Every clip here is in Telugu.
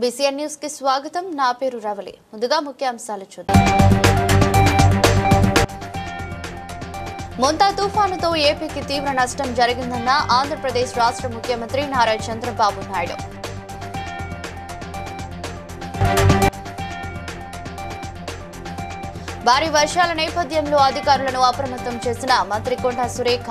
బీసీఎన్ న్యూస్ కి స్వాగతం. నా పేరు రవలి. ముందుగా ముఖ్యాంశాలు చూద్దాం. మొంతా తుఫానుతో ఏపీకి తీవ్ర నష్టం జరిగిందన్న ఆంధ్రప్రదేశ్ రాష్ట్ర ముఖ్యమంత్రి నారా చంద్రబాబు నాయుడు. భారీ వర్షాల నేపథ్యంలో అధికారులను అప్రమత్తం చేసిన మంత్రి కొండా సురేఖ.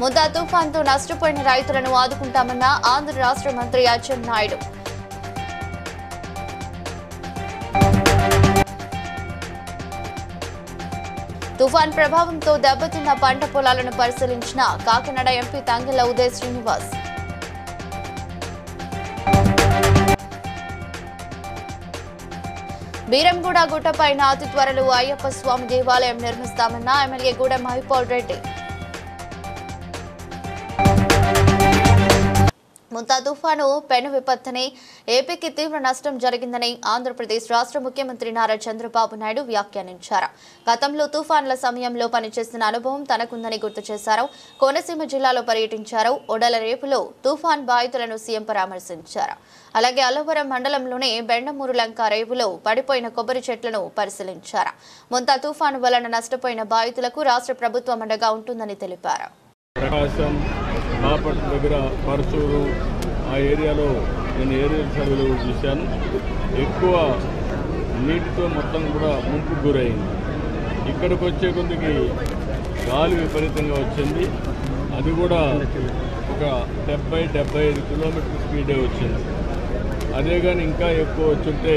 మొంతా తుఫాన్తో నష్టపోయిన రైతులను ఆదుకుంటామన్న ఆంధ్ర రాష్ట్ర మంత్రి అచ్చెన్నాయుడు. తుఫాన్ ప్రభావంతో దెబ్బతిన్న పంట పొలాలను పరిశీలించిన కాకినాడ ఎంపీ తంగెళ్ల ఉదయ్ శ్రీనివాస్. బీరంగూడ గుట్టపైన అతి త్వరలో అయ్యప్ప స్వామి దేవాలయం నిర్మిస్తామన్న ఎమ్మెల్యే గూడెం మహిపాల్ రెడ్డి. మొంతా తుఫాను పెను విపత్తుని ఏపీకి తీవ్ర నష్టం జరిగిందని ఆంధ్రప్రదేశ్ రాష్ట్ర ముఖ్యమంత్రి నారా చంద్రబాబు నాయుడు వ్యాఖ్యానించారు. గతంలో తుఫాన్ల సమయంలో పనిచేసిన అనుభవం తనకుందని గుర్తు చేశారు. కోనసీమ జిల్లాలో పర్యటించారు. ఒడల రేపులో తుఫాన్ బాధితులను సీఎం పరామర్శించారు. అలాగే అల్లవరం మండలంలోని బెండమూరు లంక రేవులో పడిపోయిన కొబ్బరి చెట్లను పరిశీలించారు. మొంతా తుఫాను వలన నష్టపోయిన బాధితులకు రాష్ట్ర ప్రభుత్వం అండగా ఉంటుందని తెలిపారు. బాపట్ల దగ్గర పరచూరు ఆ ఏరియాలో నేను ఏరియల్ సర్వేలు చూశాను. ఎక్కువ నీటితో మొత్తం కూడా ముంపుకు గురైంది. ఇక్కడికి వచ్చే కొద్దికి గాలి విపరీతంగా వచ్చింది. అది కూడా ఒక 70-75 కిలోమీటర్ స్పీడే వచ్చింది. అదే కానీ ఇంకా ఎక్కువ వచ్చుంటే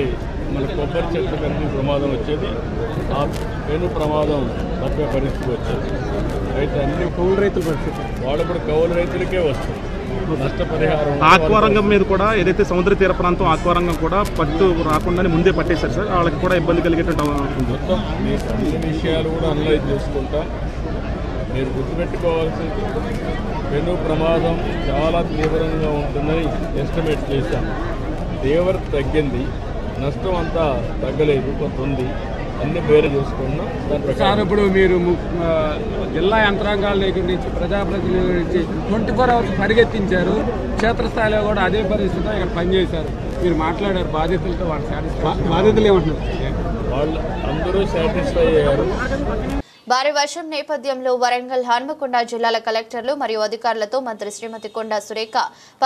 మన కొబ్బరి చెట్లు కలిసి ప్రమాదం వచ్చేది. ఆ పెను ప్రమాదం తప్పే పరిస్థితి వచ్చేది. అయితే అన్ని కౌలు రైతుల పరిస్థితి వాళ్ళు కూడా కౌలు రైతులకే వస్తుంది నష్టపరిహారం. ఆక్వారంగం మీద కూడా ఏదైతే సముద్ర తీర ప్రాంతం ఆక్వారంగం కూడా పట్టు రాకుండానే ముందే పట్టేశారు సార్. వాళ్ళకి కూడా ఇబ్బంది కలిగేటువంటి మొత్తం మీకు అన్ని విషయాలు కూడా అనలైజ్ చేసుకుంటా. మీరు గుర్తుపెట్టుకోవాల్సింది పెను ప్రమాదం చాలా తీవ్రంగా ఉంటుందని ఎస్టిమేట్ చేశాం. తీవ్రత తగ్గింది, నష్టం అంతా తగ్గలేదు, కొంత ఉంది. అన్ని వేరే చేసుకున్నాం. సార్ ఇప్పుడు మీరు జిల్లా యంత్రాంగాల దగ్గర నుంచి ప్రజాప్రతినిధుల నుంచి 24 hours పరిగెత్తించారు. క్షేత్రస్థాయిలో కూడా అదే పరిస్థితిలో ఇక్కడ పనిచేశారు. మీరు మాట్లాడారు బాధితులతో, వాళ్ళు బాధితులు ఏమంటున్నారు? వాళ్ళు అందరూ సాటిస్ఫై అయ్యారు. భారీ వర్షం నేపథ్యంలో వరంగల్, హన్మకొండ జిల్లాల కలెక్టర్లు మరియు అధికారులతో మంత్రి శ్రీమతి కొండా సురేఖ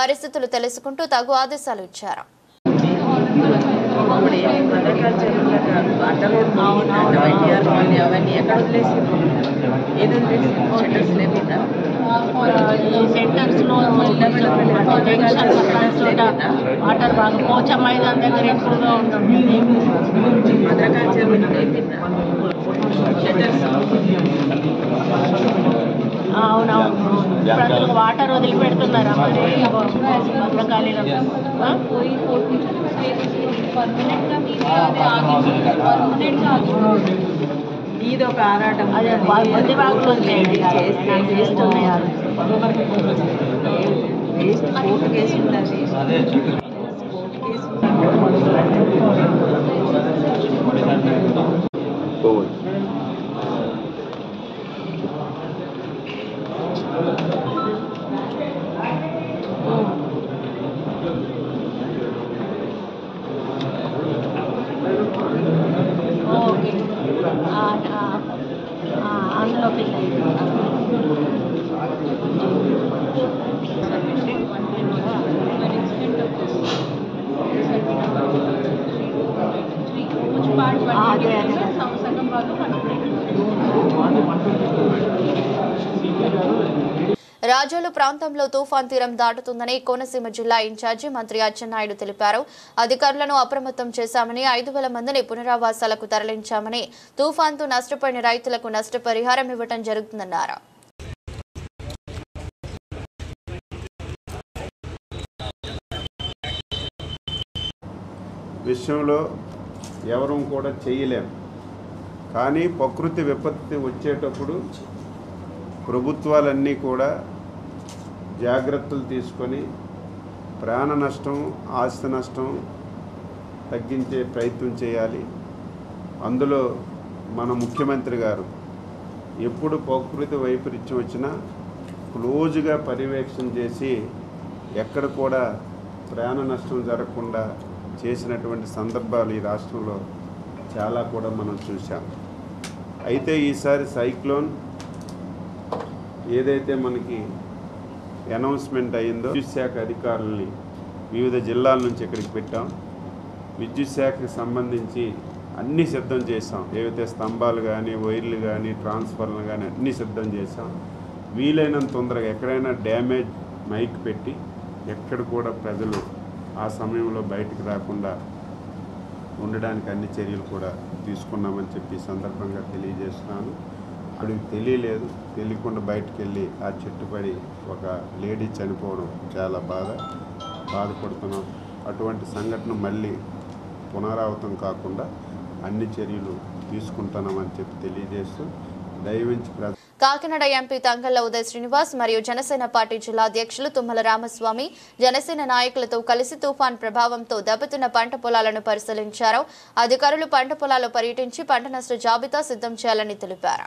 పరిస్థితులు తెలుసుకుంటూ తగు ఆదేశాలు ఇచ్చారు. అవన్నీ ఎక్కడ వదిలేసి ఏదైనా షెల్టర్స్ లేకుండా సెంటర్స్లో వాటర్ బాగా పోచ మైదాన్ దగ్గర ఎక్కువగా ఉంటుంది. భద్రకాళి షెల్టర్స్ అవునవును. ఇప్పుడు వాటర్ వదిలిపెడుతున్నారా మరి భద్రకాళిలో? ఇది ఒక ఆరాటం. అదే కొద్ది భాగంలో చేస్తున్నాయి. కోర్టు కేసు ఉంటుంది. ఓకే, అందులో పిల్లలు రాజోలు ప్రాంతంలో తుఫాన్ తీరం దాటుతుందని కోనసీమ జిల్లా ఇన్ఛార్జి మంత్రి అచ్చెన్నాయుడు తెలిపారు. అధికారులను అప్రమత్తం చేశామని 5,000 మందిని పునరావాసాలకు తరలించామని, తుఫాన్తో నష్టపోయిన రైతులకు నష్టపరిహారం ఇవ్వడం జరుగుతుందన్నారు. విషయంలో ఎవరూ కూడా చేయలేము. కానీ ప్రకృతి విపత్తి వచ్చేటప్పుడు ప్రభుత్వాలన్నీ కూడా జాగ్రత్తలు తీసుకొని ప్రాణ నష్టం, ఆస్తి నష్టం తగ్గించే ప్రయత్నం చేయాలి. అందులో మన ముఖ్యమంత్రి గారు ఎప్పుడు ప్రకృతి వైపరీత్యం వచ్చినా క్లోజ్గా పర్యవేక్షణ చేసి ఎక్కడ కూడా ప్రాణ నష్టం జరగకుండా చేసినటువంటి సందర్భాలు ఈ రాష్ట్రంలో చాలా కూడా మనం చూసాం. అయితే ఈసారి సైక్లోన్ ఏదైతే మనకి అనౌన్స్మెంట్ అయిందో విద్యుత్ శాఖ అధికారులని వివిధ జిల్లాల నుంచి ఇక్కడికి పెట్టాం. విద్యుత్ శాఖకి సంబంధించి అన్నీ సిద్ధం చేసాం. ఏవైతే స్తంభాలు కానీ, వైర్లు కానీ, ట్రాన్స్ఫర్లు కానీ అన్నీ సిద్ధం చేసాం. వీలైనంత తొందరగా ఎక్కడైనా డ్యామేజ్ మైక్ పెట్టి ఎక్కడ కూడా ప్రజలు ఆ సమయంలో బయటకు రాకుండా ఉండడానికి అన్ని చర్యలు కూడా తీసుకున్నామని చెప్పి సందర్భంగా తెలియజేస్తున్నాను. అక్కడికి తెలియకుండా బయటకు వెళ్ళి ఆ చెట్టుపడి ఒక లేడీ చనిపోవడం చాలా బాధపడుతున్నాం. అటువంటి సంఘటన మళ్ళీ పునరావృతం కాకుండా అన్ని చర్యలు తీసుకుంటున్నామని చెప్పి తెలియజేస్తూ దయవించి కాకినాడ ఎంపీ తంగళ్ల ఉదయ్ శ్రీనివాస్ మరియు జనసేన పార్టీ జిల్లా అధ్యక్షులు తుమ్మల రామస్వామి జనసేన నాయకులతో కలిసి తుఫాన్ ప్రభావంతో దెబ్బతిన్న పంట పొలాలను పరిశీలించారు. అధికారులు పంట పొలాల్లో పర్యటించి పంట నష్ట జాబితా సిద్ధం చేయాలని తెలిపారు.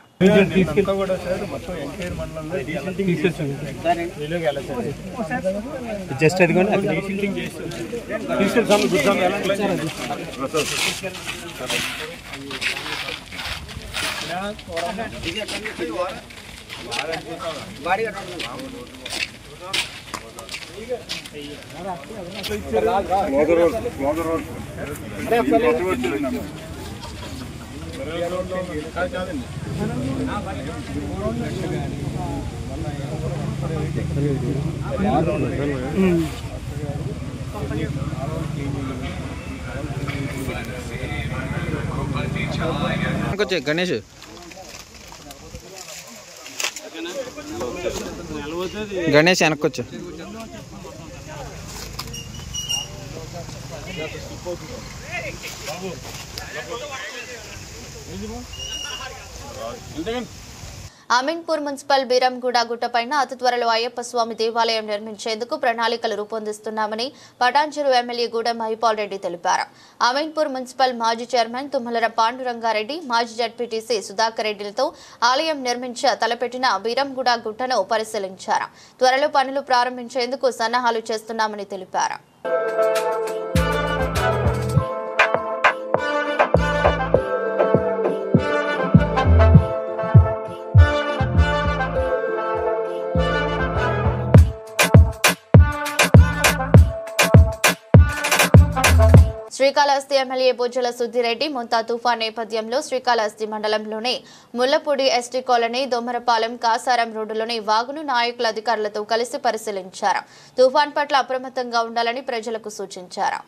గణేష్ వెనక్కొచ్చు. అమీన్పూర్ మున్సిపల్ బీరంగూడ గుట్టపైన అతి త్వరలో అయ్యప్ప స్వామి దేవాలయం నిర్మించేందుకు ప్రణాళికలు రూపొందిస్తున్నామని పటాన్చెరు ఎమ్మెల్యే గూడెం మహిపాల్ రెడ్డి తెలిపారు. అమీన్పూర్ మున్సిపల్ మాజీ చైర్మన్ తుమ్మల పాండురంగారెడ్డి, మాజీ జడ్పీటీసీ సుధాకర్ రెడ్డిలతో ఆలయం తలపెట్టిన బీరంగూడ గుట్టను పరిశీలించారు. త్వరలో పనులు ప్రారంభించేందుకు సన్నాహాలు చేస్తున్నామని తెలిపారు. శ్రీకాళహస్తి ఎమ్మెల్యే బొజ్జల సుద్దిరెడ్డి ముంతా తుఫాన్ నేపథ్యంలో శ్రీకాళహస్తి మండలంలోని ముల్లపూడి ఎస్టీ కాలనీ, దొమ్మరపాలెం, కాసారం రోడ్డులోని వాగును నాయకుల అధికారులతో కలిసి పరిశీలించారు. తుఫాన్ పట్ల అప్రమత్తంగా ఉండాలని ప్రజలకు సూచించారు.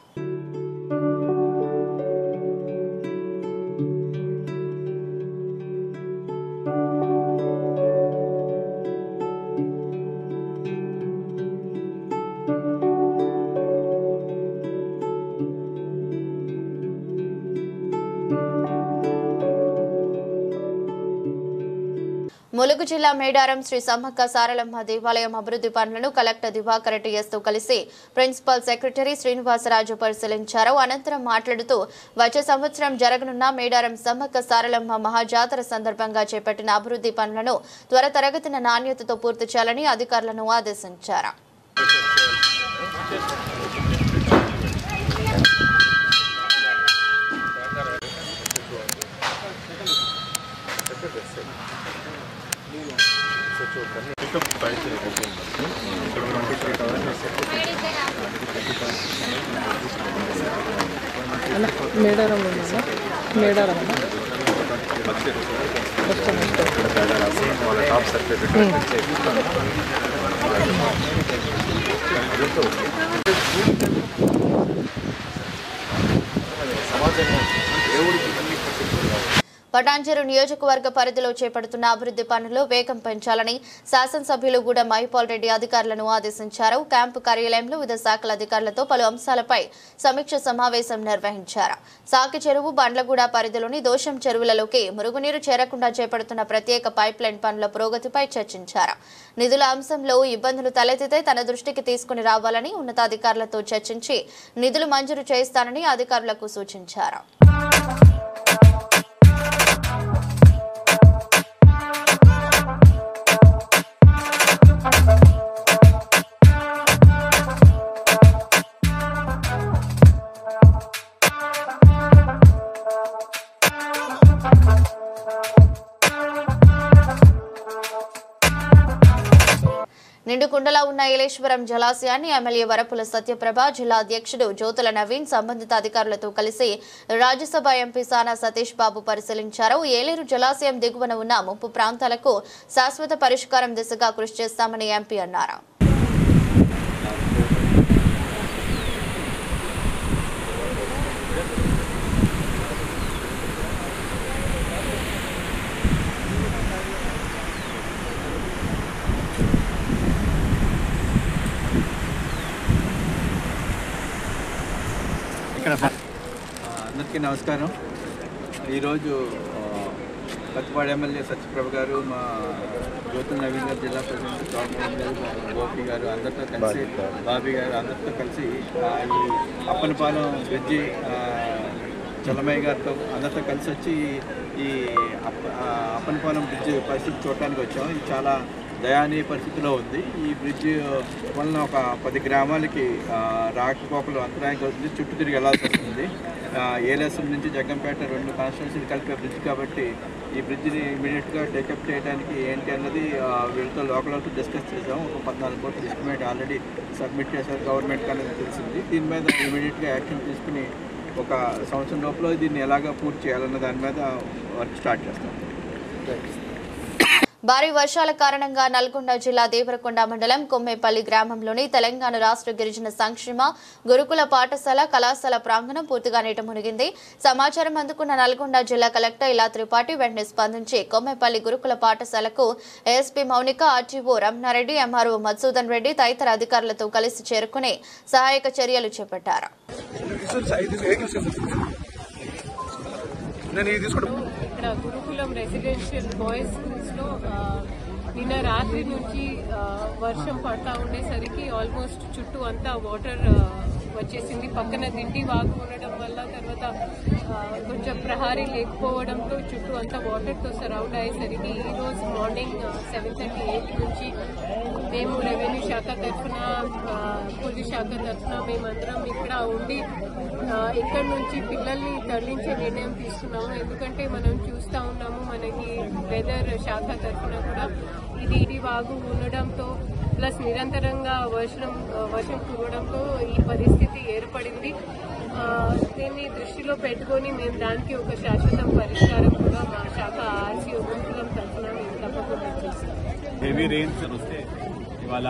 ములుగు జిల్లా మేడారం శ్రీ సమ్మక్క సారలమ్మ దేవాలయం అభివృద్ధి పనులను కలెక్టర్ దివాకర్ టీఎస్తో కలిసి ప్రిన్సిపల్ సెక్రటరీ శ్రీనివాసరాజు పరిశీలించారు. అనంతరం మాట్లాడుతూ వచ్చే సంవత్సరం జరగనున్న మేడారం సమ్మక్క సారలమ్మ మహాజాతర సందర్భంగా చేపట్టిన అభివృద్ధి పనులను త్వరితగతిన నాణ్యతతో పూర్తి చేయాలని అధికారులను ఆదేశించారు. పటాన్చెరు నియోజకవర్గ పరిధిలో చేపడుతున్న అభివృద్ధి పనులు వేగం పెంచాలని శాసనసభ్యులు గూడెం మహిపాల్ రెడ్డి అధికారులను ఆదేశించారు. క్యాంపు కార్యాలయంలో వివిధ శాఖల అధికారులతో పలు అంశాలపై సమీక్ష సమావేశం నిర్వహించారు. సాకి చెరువు, బండ్లగూడ పరిధిలోని దోషం చెరువులలోకి మురుగునీరు చేరకుండా చేపడుతున్న ప్రత్యేక పైప్లైన్ పనుల పురోగతిపై చర్చించారు. నిధుల అంశంలో ఇబ్బందులు తలెత్తితే తన దృష్టికి తీసుకుని రావాలని ఉన్నతాధికారులతో చర్చించి నిధులు మంజూరు చేయిస్తానని అధికారులకు సూచించారు. నిండుకుండలా ఉన్న ఏలేశ్వరం జలాశయాన్ని ఎమ్మెల్యే వరపుల సత్యప్రభ, జిల్లా అధ్యక్షుడు జ్యోతుల నవీన్ సంబంధిత అధికారులతో కలిసి రాజ్యసభ ఎంపీ సానా సతీష్ బాబు పరిశీలించారు. ఏలేరు జలాశయం దిగువన ఉన్న ముంపు ప్రాంతాలకు శాశ్వత పరిష్కారం దిశగా కృషి చేస్తామని ఎంపీ అన్నారు. అందరికీ నమస్కారం. ఈరోజు పత్తిపాడు ఎమ్మెల్యే సత్యప్రభ గారు, మా జ్యోతుల నవీన్ గారు, జిల్లా ప్రెసిడెంట్ గవర్నమెంట్ గారు, గోపి గారు అందరితో కలిసి, బాబీ గారు అందరితో కలిసి ఈ అప్పనపాలెం బ్రిడ్జి చలమయ్య గారితో అందరితో కలిసి వచ్చి ఈ అప్పనపాలెం బ్రిడ్జి పరిస్థితి చూడటానికి వచ్చాం. ఇది చాలా దయానీయ పరిస్థితిలో ఉంది. ఈ బ్రిడ్జ్ వలన ఒక 10 గ్రామాలకి రాకపోకలు అంతరాయం అవుతుంది. చుట్టూ తిరిగి వెళ్లాల్సి వస్తుంది. ఏలేశ్వరం నుంచి జగ్గంపేట 2 కాన్స్టిట్యున్సీలు కలిపే బ్రిడ్జ్ కాబట్టి ఈ బ్రిడ్జిని ఇమీడియట్గా టేకప్ చేయడానికి ఏంటి అన్నది వీళ్ళతో లోకల్తో డిస్కస్ చేసాం. ఒక 14 కోట్ల ఎస్టిమేట్ ఆల్రెడీ సబ్మిట్ చేశారు గవర్నమెంట్కి అనేది తెలిసింది. దీని మీద ఇమీడియట్గా యాక్షన్ తీసుకుని ఒక సంవత్సరం లోపల దీన్ని ఎలాగా పూర్తి చేయాలన్న దాని మీద వర్క్ స్టార్ట్ చేస్తాం. భారీ వర్షాల కారణంగా నల్గొండ జిల్లా దేవరకొండ మండలం కొమ్మేపల్లి గ్రామంలోని తెలంగాణ రాష్ట్ర గిరిజన సంక్షేమ గురుకుల పాఠశాల కళాశాల ప్రాంగణం పూర్తిగా నీట మునిగింది. సమాచారం అందుకున్న నల్గొండ జిల్లా కలెక్టర్ ఇలా త్రిపాఠి వెంటనే స్పందించి కొమ్మేపల్లి గురుకుల పాఠశాలకు ASP Mounika, RTO Ramana Reddy, MRO Madhusudan Reddy తదితర అధికారులతో కలిసి చేరుకుని సహాయక చర్యలు చేపట్టారు. ఇక్కడ గురుకులం రెసిడెన్షియల్ బాయ్స్ స్కూల్స్ లో నిన్న రాత్రి నుంచి వర్షం పడతా ఉండేసరికి ఆల్మోస్ట్ చుట్టూ అంతా వాటర్ వచ్చేసింది. పక్కన దిండి వాగు ఉండడం వల్ల తర్వాత కొంచెం ప్రహారీ లేకపోవడంతో చుట్టూ అంతా వాటర్తో సరౌండ్ అయ్యేసరికి ఈరోజు మార్నింగ్ 7:38 నుంచి మేము రెవెన్యూ శాఖ తరఫున, పోలీస్ శాఖ తరఫున మేమందరం ఇక్కడ ఉండి ఇక్కడ నుంచి పిల్లల్ని తరలించే నిర్ణయం తీసుకున్నాము. ఎందుకంటే మనం చూస్తూ ఉన్నాము, మనకి వెదర్ శాఖ తరఫున కూడా ఇది వాగు ఉండడంతో ప్లస్ నిరంతరంగా వర్షం కురవడంతో ఈ పరిస్థితి ఏర్పడింది. దీన్ని దృష్టిలో పెట్టుకొని మేము దానికి ఒక శాశ్వత పరిష్కారం కూడా మా శాఖ ఆర్సీఓ గురుకులం తరఫున మేము తప్పకుండా చేస్తాం. హెవీ రెయిన్స్ వస్తే ఇవాళ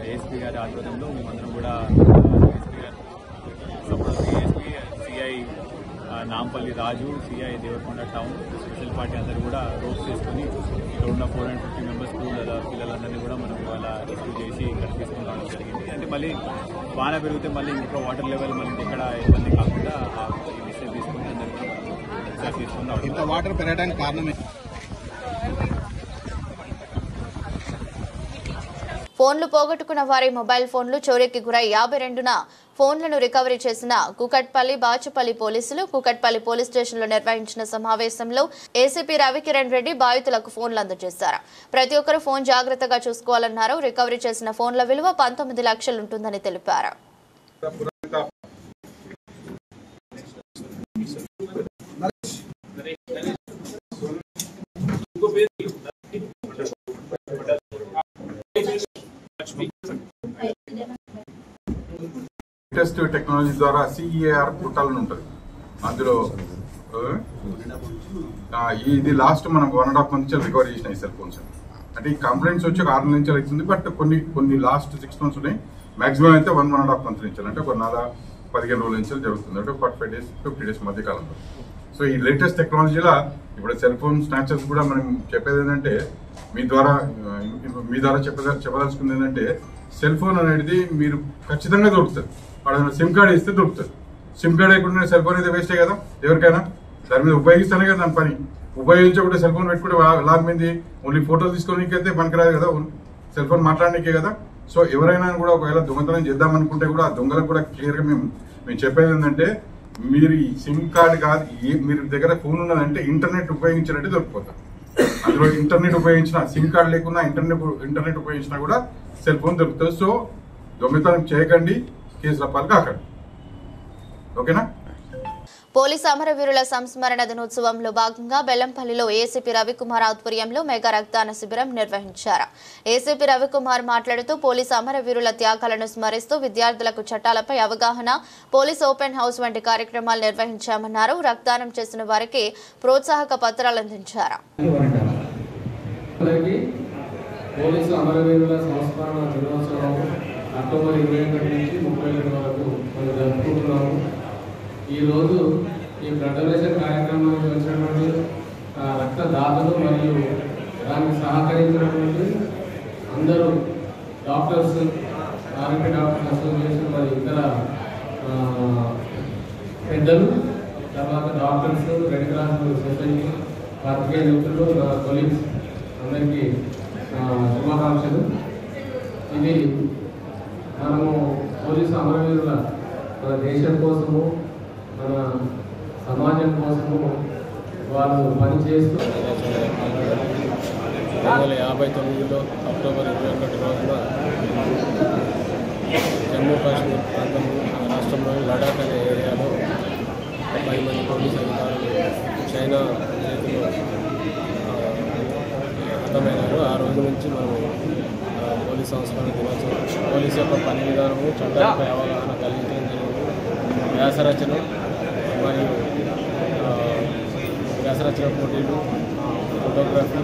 ఏఎస్పీ గారి ఆధ్వర్యంలో మేమందరం కూడా ASP CI Nampally Raju, CI Devarakonda town special party అందరూ కూడా రోడ్స్ చేసుకుని ఇక్కడ ఉన్న 450 మెంబర్స్ పిల్లలందరినీ కూడా మనం ఇవాళ రెస్క్యూ చేసి ఇక్కడ తీసుకుని రావడం జరిగింది. అంటే మళ్ళీ వాన పెరిగితే మళ్ళీ ఇంకా వాటర్ లెవెల్ మళ్ళీ ఎక్కడ ఇబ్బంది కాకుండా ఈ విషయం తీసుకుని అందరికీ తీసుకున్నాం. ఇంత వాటర్ పెరగడానికి కారణం ఫోన్లు పోగొట్టుకున్న వారి మొబైల్ ఫోన్లు చోరీకి గురై 52న ఫోన్లను రికవరీ చేసిన కూకట్పల్లి, బాచుపల్లి పోలీసులు కూకట్పల్లి పోలీస్ స్టేషన్లో నిర్వహించిన సమావేశంలో ఏసీపీ రవికిరణ్ రెడ్డి బాధితులకు ఫోన్లు అందజేశారు. ప్రతి ఒక్కరూ ఫోన్ జాగ్రత్తగా చూసుకోవాలన్నారు. రికవరీ చేసిన ఫోన్ల విలువ 19 లక్షలు ఉంటుందని తెలిపారు. లేటెస్ట్ టెక్నాలజీ ద్వారా సిఈఆర్ పోర్టల్ ఉంటుంది. అందులో ఇది లాస్ట్ మనం 1.5 months రికవరీ చేసిన ఈ సెల్ ఫోన్స్. అంటే ఈ కంప్లైంట్స్ వచ్చి 6 నెలల నుంచి అవుతుంది, బట్ కొన్ని లాస్ట్ 6 months ఉన్నాయి. మాక్సిమం అయితే 1.5 months నుంచి, అంటే ఒక 15 రోజుల నుంచి జరుగుతుంది, అంటే 45 days 50 days మధ్య కాలంలో. సో ఈ లేటెస్ట్ టెక్నాలజీలో ఇప్పుడు సెల్ ఫోన్ స్నాచర్స్ కూడా మనం చెప్పేది ఏంటంటే, మీ ద్వారా చెప్పదలుచుకుంది ఏంటంటే, సెల్ ఫోన్ అనేది మీరు ఖచ్చితంగా దొరుకుతుంది. వాడు సిమ్ కార్డ్ ఇస్తే దొరుకుతుంది. సిమ్ కార్డ్ లేకుండా సెల్ ఫోన్ అయితే వేస్టే కదా ఎవరికైనా. దాని మీద ఉపయోగిస్తానే కదా దాని పని. ఉపయోగించకుండా సెల్ ఫోన్ పెట్టుకుంటే లాభం ఏంది? ఓన్లీ ఫోటోలు తీసుకోవడానికి అయితే పనికిరాదు కదా, సెల్ ఫోన్ మాట్లాడడానికే కదా. సో ఎవరైనా కూడా ఒకవేళ దొంగతనం చేద్దాం అనుకుంటే కూడా ఆ దొంగలకు కూడా క్లియర్గా మేము చెప్పేది ఏంటంటే, మీరు ఈ సిమ్ కార్డ్ కాదు, మీరు దగ్గర ఫోన్ ఉన్నదంటే ఇంటర్నెట్ ఉపయోగించినట్టు దొరికిపోతారు. అందులో ఇంటర్నెట్ ఉపయోగించిన, సిమ్ కార్డ్ లేకున్నా ఇంటర్నెట్ ఉపయోగించినా కూడా సెల్ ఫోన్ దొరుకుతుంది. సో దొంగతనం చేయకండి, కేసుల పాలు కాకండి. ఓకేనా? పోలీసు అమరవీరుల సంస్మరణ దినోత్సవంలో భాగంగా బెల్లంపల్లిలో ఏసీపీ రవికుమార్ ఆధ్వర్యంలో మెగా రక్తదాన శిబిరం నిర్వహించారు. ఏసీపీ రవికుమార్ మాట్లాడుతూ పోలీసు అమరవీరుల త్యాగాలను స్మరిస్తూ విద్యార్థులకు చట్టాలపై అవగాహన, పోలీసు ఓపెన్ హౌస్ వంటి కార్యక్రమాలు నిర్వహించామన్నారు. రక్తదానం చేసిన వారికి ప్రోత్సాహక పత్రాలు అందించారు. పోలీసు అమరవీరుల సంస్మరణ దినోత్సవం అక్టోబర్ 21 నుంచి 31 వరకు మనం జరుపుకుంటున్నాము. ఈరోజు ఈ బ్లడ్ డొనేషన్ కార్యక్రమానికి వచ్చినటువంటి రక్తదాతలు మరియు దానికి సహకరించినటువంటి అందరూ డాక్టర్స్, ఆర్ఎంపీ డాక్టర్స్ అసోసియేషన్ మరియు ఇతర పెద్దలు, తర్వాత డాక్టర్స్, రెడ్ క్రాస్ సొసైటీ, పాత్రికేయ మిత్రులు, కొలీగ్స్ అందరికీ శుభాకాంక్షలు. ఇది మనము పోలీసు అమరవీరుల మన దేశం కోసము, మన సమాజం కోసము వాళ్ళు పనిచేస్తూ 1959లో అక్టోబర్ 21 రోజున జమ్మూ కాశ్మీర్ ప్రాంతంలో రాష్ట్రంలోని లడాక్ అనే ఏరియాలో 10 మంది పోలీసు అధికారులు చైనా చేతిలో హతమైనారు. ఆ రోజు నుంచి మనం పోలీస్ సంస్మరణ దినోత్సవం, పోలీసు యొక్క పని విధానము, చట్టాలపై అవగాహన కలిగించడం జరిగింది. వ్యాసరచన మరియు వ్యాసరచన పోటీలు, ఫోటోగ్రఫీ,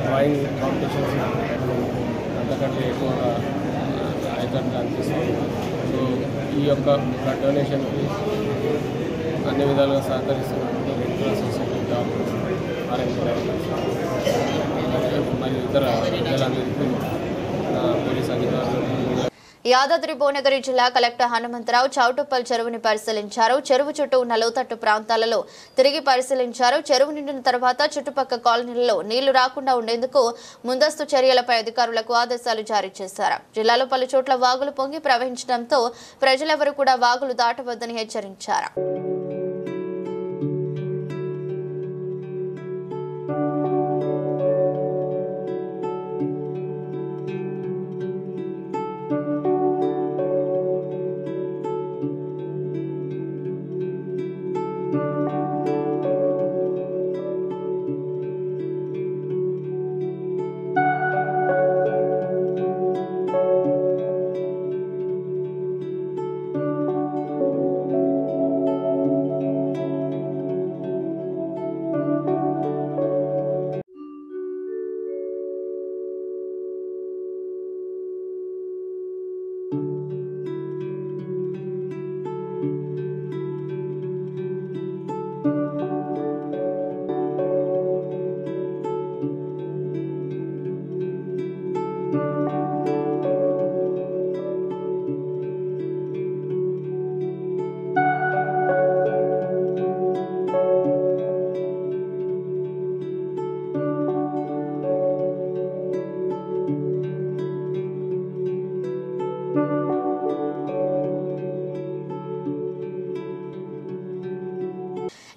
డ్రాయింగ్ కాంపిటీషన్స్ అంతకంటే ఎక్కువగా ఐకాన్లు అనిపిస్తుంది. సో ఈ యొక్క బ్లడ్ డొనేషన్కి అన్ని విధాలుగా సహకరిస్తున్నటువంటి red cross society doctors, RMP doctors మరియు ఇతర ప్రజలందరికీ పోలీస్ అధికారులు. యాదాద్రి భువనగిరి జిల్లా కలెక్టర్ హనుమంతరావు చౌటుప్పల్ చెరువుని పరిశీలించారు. చెరువు చుట్టూ ఉన్న లోతట్టు ప్రాంతాలలో తిరిగి పరిశీలించారు. చెరువు నిండిన తర్వాత చుట్టుపక్కల కాలనీలలో నీళ్లు రాకుండా ఉండేందుకు ముందస్తు చర్యలపై అధికారులకు ఆదేశాలు జారీ చేశారు. జిల్లాలో పలు చోట్ల వాగులు పొంగి ప్రవహించడంతో ప్రజలెవరూ కూడా వాగులు దాటవద్దని హెచ్చరించారు.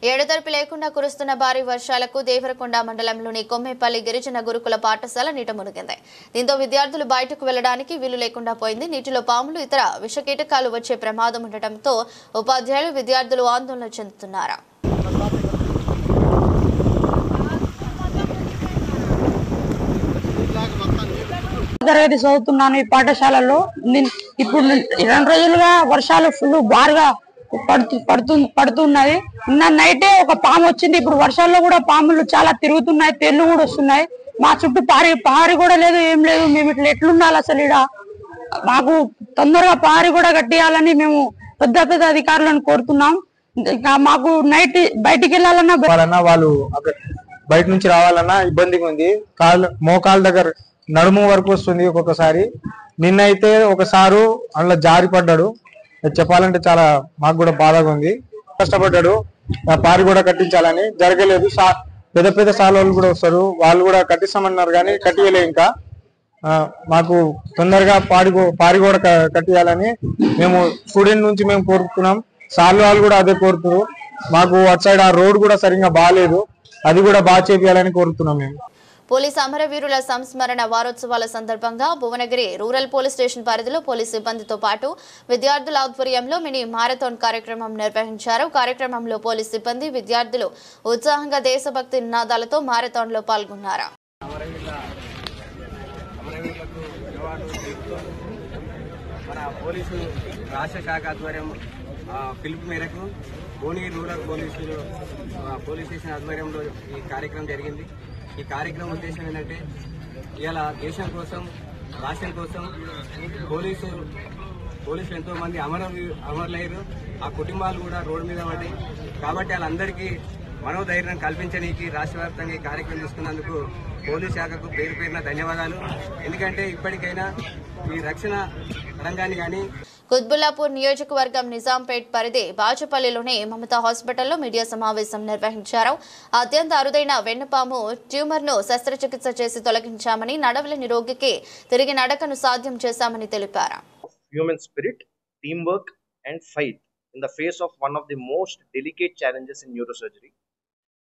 ఎడతెరిపి లేకుండా కురుస్తున్న భారీ వర్షాలకు దేవరకొండ మండలంలోని కొమ్మేపల్లి గిరిజన గురుకుల పాఠశాల నీట మునిగింది. దీంతో విద్యార్థులు బయటకు వెళ్లడానికి వీలు లేకుండా పోయింది. నీటిలో పాములు, ఇతర విషకీటకాలు వచ్చే ప్రమాదం ఉండటంతో ఉపాధ్యాయులు, విద్యార్థులు ఆందోళన చెందుతున్నారు. తరగతి చదువుతున్నాను ఈ పాఠశాలలో. ఇప్పుడు 2 రోజులుగా వర్షాలు ఫుల్ భారీగా పడుతున్నది. నిన్న నైటే ఒక పాము వచ్చింది. ఇప్పుడు వర్షాల్లో కూడా పాములు చాలా తిరుగుతున్నాయి, తెల్లు కూడా వస్తున్నాయి. మా చుట్టూ పారి కూడా లేదు, ఏం లేదు. మేము ఇట్లా ఎట్లుండాలి అసలు? ఇక్కడ మాకు తొందరగా పారి కూడా కట్టియాలని మేము పెద్ద పెద్ద అధికారులను కోరుతున్నాం. మాకు నైట్ బయటికి వెళ్ళాలన్నా వాళ్ళు బయట నుంచి రావాలన్నా ఇబ్బందిగా ఉంది. మోకాళ్ళ దగ్గర నడుము వరకు వస్తుంది ఒక్కొక్కసారి. నిన్నైతే ఒకసారి అందులో జారి పడ్డాడు. చెప్పాలంటే చాలా మాకు కూడా బాధగా ఉంది. కష్టపడ్డాడు, పారి కూడా కట్టించాలని జరగలేదు. పెద్ద పెద్ద సార్ వాళ్ళు కూడా వస్తారు, వాళ్ళు కూడా కట్టిస్తామన్నారు కానీ కట్టియలే. ఇంకా మాకు తొందరగా పారి కూడా కట్టియాలని మేము స్టూడెంట్ నుంచి మేము కోరుతున్నాం. సార్లు వాళ్ళు కూడా అదే కోరుతున్నారు. మాకు అటు సైడ్ ఆ రోడ్ కూడా సరిగ్గా బాగాలేదు, అది కూడా బాగా చేపియాలని కోరుతున్నాం మేము. పోలీసు అమరవీరుల సంస్మరణ వారోత్సవాల సందర్భంగా భువనగిరి రూరల్ పోలీస్ స్టేషన్ పరిధిలో పోలీసు సిబ్బందితో పాటు విద్యార్థుల ఆధ్వర్యంలో మినీ మారథాన్ కార్యక్రమం నిర్వహించారు. కార్యక్రమంలో పోలీసు సిబ్బంది, విద్యార్థులు ఉత్సాహంగా దేశభక్తి నినాదాలతో మారథాన్లో పాల్గొన్నారు. మన పోలీసు రాష్ట్ర శాఖ ఆధ్వర్యం పిలుపు మేరకు భువనగిరి రూరల్ పోలీస్ స్టేషన్ ఆధ్వర్యంలో ఈ కార్యక్రమం జరిగింది. ఈ కార్యక్రమం ఉద్దేశం ఏంటంటే ఇవాళ దేశం కోసం, రాష్ట్రం కోసం పోలీసులు ఎంతో మంది అమరులయ్యారు. ఆ కుటుంబాలు కూడా రోడ్డు మీద పడ్డాయి. కాబట్టి వాళ్ళందరికీ మనోధైర్యం కల్పించడానికి రాష్ట్ర వ్యాప్తంగా ఈ కార్యక్రమం తీసుకున్నందుకు పోలీస్ శాఖకు పేరు పేరున ధన్యవాదాలు. ఎందుకంటే ఇప్పటికైనా ఈ రక్షణ రంగాన్ని కానీ కుత్బుల్లాపూర్ నియోజకవర్గం నిజాంపేట్ పరిధి బాచుపల్లిలోని మమతా హాస్పిటల్లో మీడియా సమావేశం నిర్వహించారు. అత్యంత అరుదైన వెన్నుపాము ట్యూమర్ను శస్త్రచికిత్స చేసి తొలగించామని, నడవలేని రోగికి తిరిగి నడకను సాధ్యం చేశామని తెలిపారు. Human spirit, team work and fight in the face of one of the most delicate challenges in neurosurgery.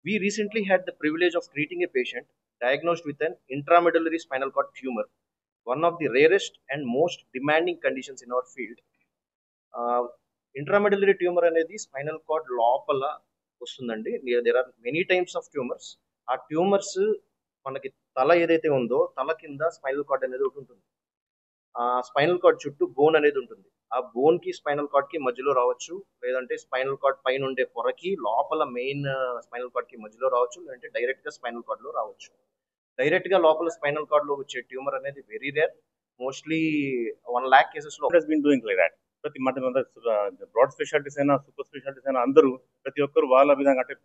We recently had the privilege of treating a patient diagnosed with an intramedullary spinal cord tumor, one of the rarest and most demanding conditions in our field. Intramedullary tumor అనేది స్పైనల్ కార్డ్ లోపల వస్తుందండి. There are many times of tumours. ఆ ట్యూమర్స్ మనకి తల ఏదైతే ఉందో తల కింద స్పైనల్ కార్డ్ అనేది ఒకటి ఉంటుంది. ఆ స్పైనల్ కార్డ్ చుట్టూ బోన్ అనేది ఉంటుంది. ఆ బోన్ కి స్పైనల్ కార్డ్ కి మధ్యలో రావచ్చు, లేదంటే స్పైనల్ కార్డ్ పైన ఉండే పొరకి లోపల మెయిన్ స్పైనల్ కార్డ్ కి మధ్యలో రావచ్చు, లేదంటే డైరెక్ట్ గా స్పైనల్ కార్డ్ లో రావచ్చు. డైరెక్ట్ గా లోపల స్పైనల్ కార్డ్ లో వచ్చే ట్యూమర్ అనేది very rare. Mostly 1 lakh cases లో డూయింగ్ లైక్ దాట్. ప్రతి బ్రాడ్ స్పెషాలిటీస్ అయినా సూపర్ స్పెషాలిటీస్ అయినా అందరూ ప్రతి ఒక్కరు వాళ్ళ విధంగా అంటే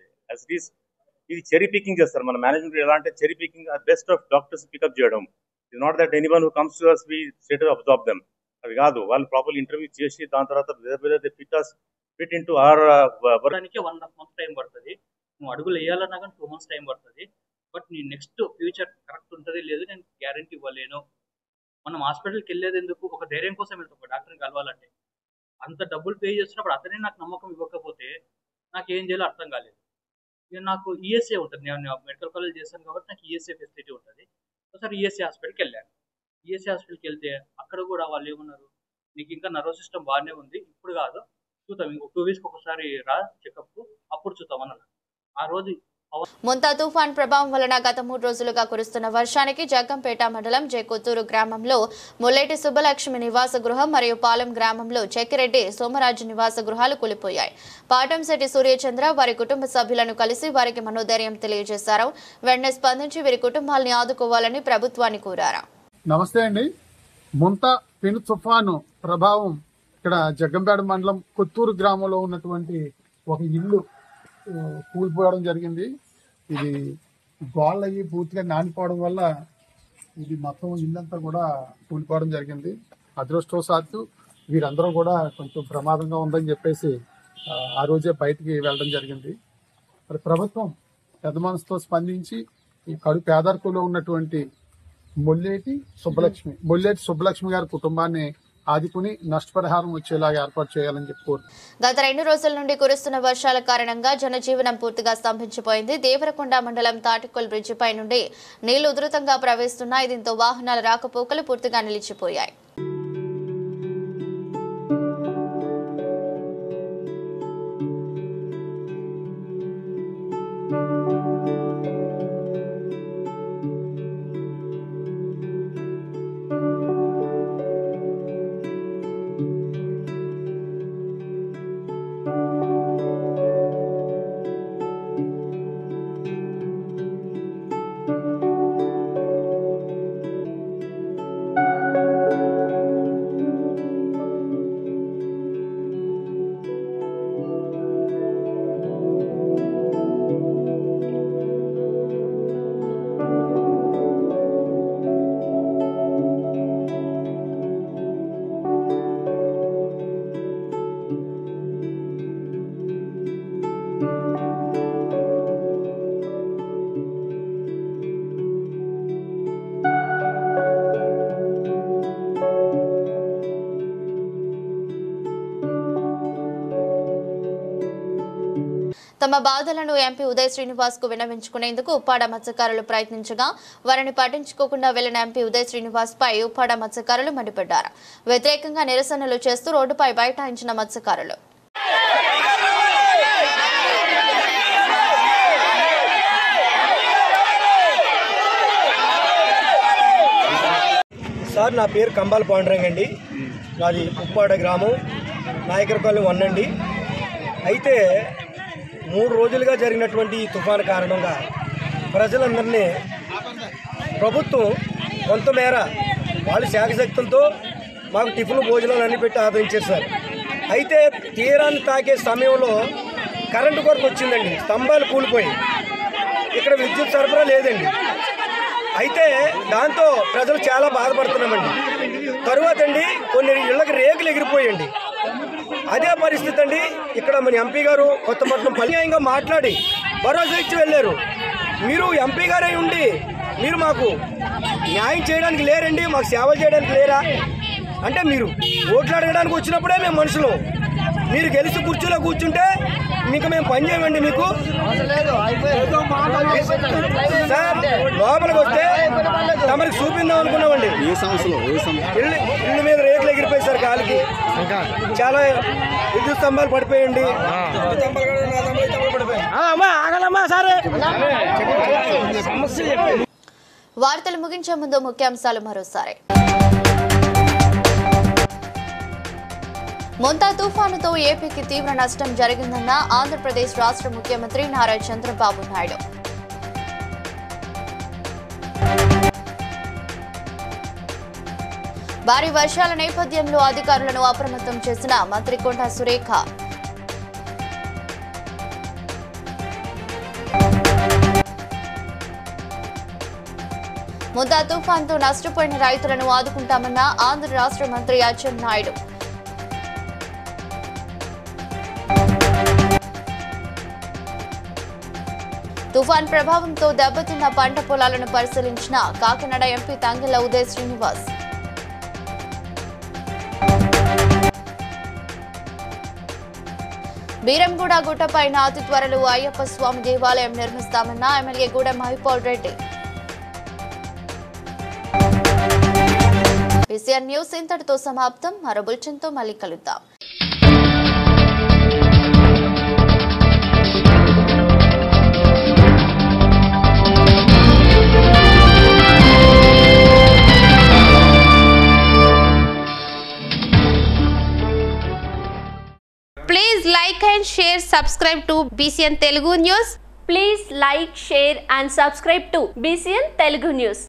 ఇది చెరీ పికింగ్ చేస్తారు. మన మేనేజ్మెంట్ ఎలా అంటే cherry picking best of doctors pickup చేయడం. It's not that anyone who comes to us we straight away absorb them. అది కాదు, వాళ్ళు ప్రాపర్ ఇంటర్వ్యూ చేసి దాని తర్వాత ఫిట్ ఇంటూ ఆర్ దానికి 1.5 months టైం పడుతుంది. నువ్వు అడుగులు వేయాలన్నా కానీ 2 months టైం పడుతుంది. బట్ నీ నెక్స్ట్ ఫ్యూచర్ కరెక్ట్ ఉంటుంది లేదు నేను గ్యారంటీ ఇవ్వలేను. మనం హాస్పిటల్కి వెళ్ళేది ఎందుకు? ఒక ధైర్యం కోసం వెళ్తాం. ఒక డాక్టర్ని కలవాలంటే అంత డబ్బులు పే చేస్తున్నప్పుడు అతనే నాకు నమ్మకం ఇవ్వకపోతే నాకు ఏం చేయాలో అర్థం కాలేదు. నాకు ఈఎస్ఏ ఉంటుంది. నేను మెడికల్ కాలేజ్ చేస్తాను కాబట్టి నాకు ఈఎస్ఏ ఫెసిలిటీ ఉంటుంది. ఒకసారి ఈఎస్ఏ హాస్పిటల్కి వెళ్ళాను. ఈఎస్ఏ హాస్పిటల్కి వెళ్తే అక్కడ కూడా వాళ్ళు ఏమన్నారు, నీకు ఇంకా నర్వస్ సిస్టమ్ బాగానే ఉంది, ఇప్పుడు కాదు చూద్దాం, ఇంకో 2 weeks ఒకసారి రా చెకప్, అప్పుడు చూద్దామన్నారు. ఆ రోజు ముంతా తుఫాన్ ప్రభావం వలన గత 3 రోజులుగా కురుస్తున్న వర్షానికి జగ్గంపేట మండలం జేకొత్తూరు గ్రామంలో ముల్లేటి సుబ్బలక్ష్మి నివాస గృహం మరియు పాలెం గ్రామంలో చెక్కిరెడ్డి సోమరాజు నివాస గృహాలు కూలిపోయాయి. పాటంశెట్టి సూర్యచంద్ర వారి కుటుంబ సభ్యులను కలిసి వారికి మనోధైర్యం తెలియజేశారు. వెంటనే స్పందించి వీరి కుటుంబాలని ఆదుకోవాలని ప్రభుత్వాన్ని కోరారు. నమస్తే అండి. ముంతా పెను తుఫాను ప్రభావం ఇక్కడ జగ్గంపేట మండలం కొత్తూరు గ్రామంలో ఉన్నటువంటి ఒక ఇల్లు కూలిపోవడం జరిగింది. ఇది గోళ్ళు అయ్యి పూర్తిగా నానిపోవడం వల్ల ఇది మొత్తం ఇల్లంతా కూడా కూలిపోవడం జరిగింది. అదృష్టవశాత్తు వీరందరూ కూడా కొంచెం ప్రమాదంగా ఉందని చెప్పేసి ఆ రోజే బయటికి వెళ్ళడం జరిగింది. మరి ప్రభుత్వం పెద్ద మనసుతో స్పందించి ఈ కడు పేదరికంలో ఉన్నటువంటి ముల్లేటి సుబ్బలక్ష్మి గారి కుటుంబాన్ని ఆదుకుని నష్టపరిహారం వచ్చేలాగా ఏర్పాటు చేయాలని చెప్పి గత 2 రోజుల నుండి కురుస్తున్న వర్షాల కారణంగా జనజీవనం పూర్తిగా స్తంభించిపోయింది. దేవరకొండ మండలం తాటికొల్ బ్రిడ్జి పై నుండి నీళ్లు ఉధృతంగా ప్రవహిస్తున్నాయి. దీంతో వాహనాల రాకపోకలు పూర్తిగా నిలిచిపోయాయి. తమ బాధలను ఎంపీ ఉదయ్ శ్రీనివాస్ కు విన్నవించుకునేందుకు ఉప్పాడ మత్స్యకారులు ప్రయత్నించగా వారిని పట్టించుకోకుండా వెళ్లిన ఎంపీ ఉదయ్ శ్రీనివాస్ పై ఉప్పాడ మత్స్యకారులు మండిపడ్డారు. వ్యతిరేకంగా నిరసనలు చేస్తూ రోడ్డుపై బైఠాయించిన మత్స్యకారులు సార్, నా పేరు కంబాల పాండురంగ అండి. నాది ఉప్పాడ గ్రామం, నాయకరపల్లి 1 అండి. అయితే 3 రోజులుగా జరిగినటువంటి ఈ తుఫాను కారణంగా ప్రజలందరినీ ప్రభుత్వం కొంతమేర వాళ్ళ శాఖశక్తులతో మాకు టిఫిన్ భోజనాలు అన్ని పెట్టి ఆదరించారు సార్. అయితే తీరాన్ని తాకే సమయంలో కరెంటు కొరత వచ్చిందండి. స్తంభాలు కూలిపోయి ఇక్కడ విద్యుత్ సరఫరా లేదండి. అయితే దాంతో ప్రజలు చాలా బాధపడుతున్నామండి. తరువాత అండి కొన్ని ఇళ్లకు రేకులు ఎగిరిపోయండి. అదే పరిస్థితి అండి ఇక్కడ మన ఎంపీ గారు కొత్తపట్నం పర్యాయంగా మాట్లాడి భరోసా ఇచ్చి వెళ్ళారు. మీరు ఎంపీ గారే ఉండి మీరు మాకు న్యాయం చేయడానికి లేరండి, మాకు సేవ చేయడానికి లేరా అంటే మీరు ఓట్లు అడగడానికి వచ్చినప్పుడే మేము మనుషులు, మీరు గెలిచి కుర్చీలో కూర్చుంటే మీకు మేము పని చేయమండి. మీకు సార్ లోపలికి వస్తే తమరికి చూపిందాం అనుకున్నామండి. ఇల్లు మీద రేకులు ఎగిరిపోయి సార్, గాలికి చాలా విద్యుత్ స్తంభాలు పడిపోయండి. వార్తలు ముగించే ముందు ముఖ్యాంశాలు మరోసారి. మొంతా తుఫానుతో ఏపీకి తీవ్ర నష్టం జరిగిందన్న ఆంధ్రప్రదేశ్ రాష్ట్ర ముఖ్యమంత్రి నారా చంద్రబాబు నాయుడు. భారీ వర్షాల నేపథ్యంలో అధికారులను అప్రమత్తం చేసిన మంత్రి కొండా సురేఖ. మొంతా తుఫాన్తో నష్టపోయిన రైతులను ఆదుకుంటామన్న ఆంధ్ర రాష్ట్ర మంత్రి అచ్చెన్నాయుడు. తుఫాన్ ప్రభావంతో దెబ్బతిన్న పంట పొలాలను పరిశీలించిన కాకినాడ ఎంపీ తంగెళ్ల ఉదయ్ శ్రీనివాస్. బీరంగూడ గుట్టపైన అతి త్వరలో అయ్యప్ప స్వామి దేవాలయం నిర్మిస్తామన్న MLA Gudem Mahipal Reddy. BCN news ఇంతటితో సమాప్తం. మరో బులెటిన్తో మళ్ళీ కలుద్దాం. Please like and share, subscribe to BCN Telugu News. Please like, share and subscribe to BCN Telugu News.